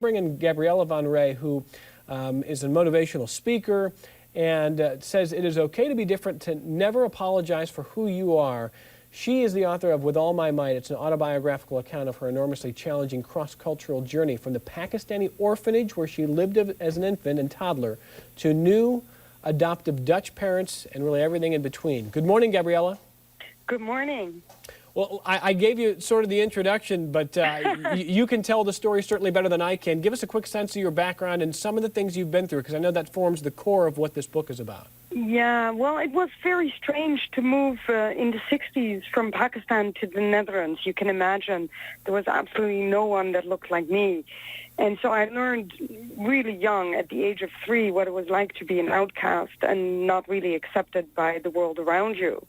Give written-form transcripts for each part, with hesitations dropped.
Bring in Gabriella Van Rij, who is a motivational speaker and says it is okay to be different, to never apologize for who you are. She is the author of With All My Might. It's an autobiographical account of her enormously challenging cross-cultural journey from the Pakistani orphanage where she lived as an infant and toddler to new adoptive Dutch parents and really everything in between. Good morning, Gabriella. Good morning. Well, I gave you sort of the introduction, but you can tell the story certainly better than I can. Give us a quick sense of your background and some of the things you've been through, because I know that forms the core of what this book is about. Yeah, well, it was very strange to move in the 60s from Pakistan to the Netherlands. You can imagine there was absolutely no one that looked like me. And so I learned really young, at the age of 3, what it was like to be an outcast and not really accepted by the world around you.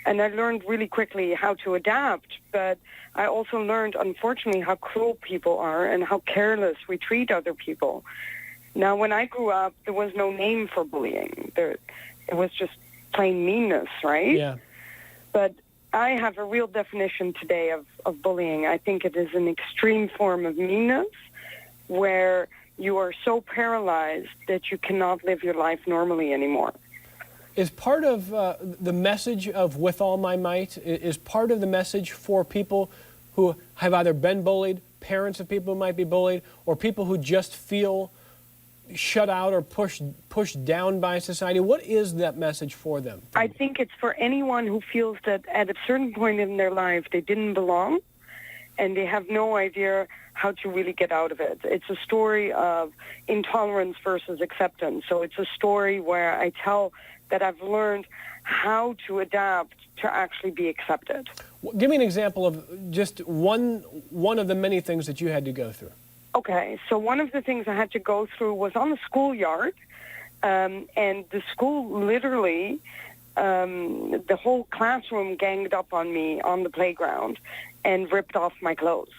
And I learned really quickly how to adapt, but I also learned, unfortunately, how cruel people are and how careless we treat other people. Now, when I grew up, there was no name for bullying. It was just plain meanness, right? Yeah. But I have a real definition today of bullying. I think it is an extreme form of meanness where you are so paralyzed that you cannot live your life normally anymore. Is part of the message of With All My Might, is part of the message for people who have either been bullied, parents of people who might be bullied, or people who just feel shut out or pushed down by society? What is that message for them? I think it's for anyone who feels that at a certain point in their life they didn't belong and they have no idea how to really get out of it. It's a story of intolerance versus acceptance. So it's a story where I tell that I've learned how to adapt to actually be accepted. Give me an example of just one of the many things that you had to go through. Okay, so one of the things I had to go through was on the schoolyard, and the school literally, the whole classroom ganged up on me on the playground and ripped off my clothes.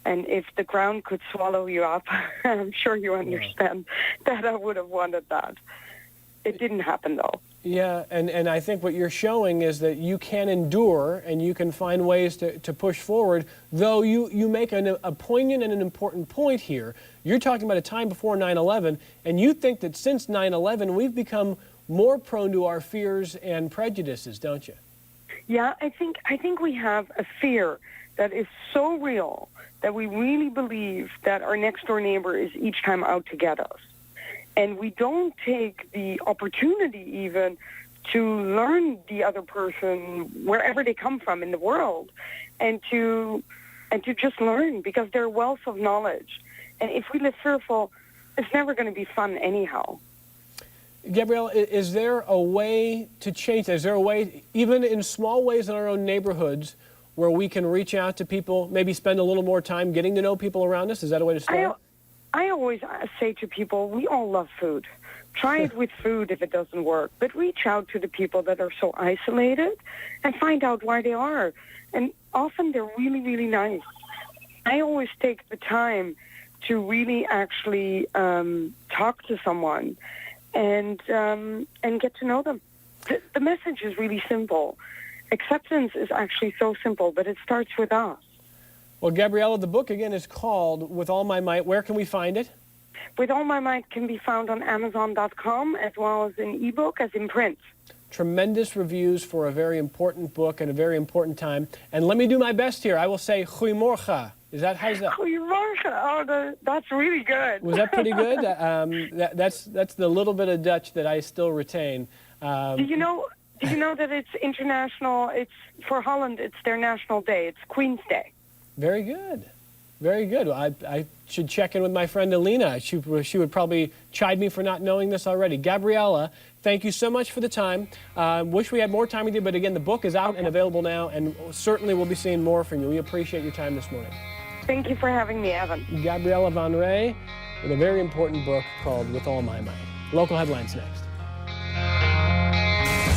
And if the ground could swallow you up, I'm sure you understand that I would have wanted that. It didn't happen, though. Yeah, and I think what you're showing is that you can endure and you can find ways to push forward, though you make a poignant and an important point here. You're talking about a time before 9/11, and you think that since 9/11 we've become more prone to our fears and prejudices, don't you? Yeah, I think we have a fear that is so real that we really believe that our next-door neighbor is each time out to get us. And we don't take the opportunity even to learn the other person wherever they come from in the world and to just learn, because they're a wealth of knowledge. And if we live fearful, it's never going to be fun anyhow. Gabriella, is there a way to change that? Is there a way, even in small ways in our own neighborhoods, where we can reach out to people, maybe spend a little more time getting to know people around us? Is that a way to start? I always say to people, we all love food. Try it with food if it doesn't work, but reach out to the people that are so isolated and find out why they are. And often they're really, really nice. I always take the time to really actually talk to someone and get to know them. The message is really simple. Acceptance is actually so simple, but it starts with us. Well, Gabriella, the book again is called With All My Might. Where can we find it? With All My Might can be found on Amazon.com as well as in ebook as in print. Tremendous reviews for a very important book and a very important time. And let me do my best here. I will say goedemorgen. How's that? Goedemorgen. Oh, that's really good. Was that pretty good? That's the little bit of Dutch that I still retain. Do you know that it's international? It's for Holland. It's their national day. It's Queen's Day. Very good. Very good. I should check in with my friend Alina. She would probably chide me for not knowing this already. Gabriella, thank you so much for the time. Wish we had more time with you, but again, the book is out and available now, and certainly we'll be seeing more from you. We appreciate your time this morning. Thank you for having me, Evan. Gabriella Van Rij with a very important book called With All My Might. Local headlines next.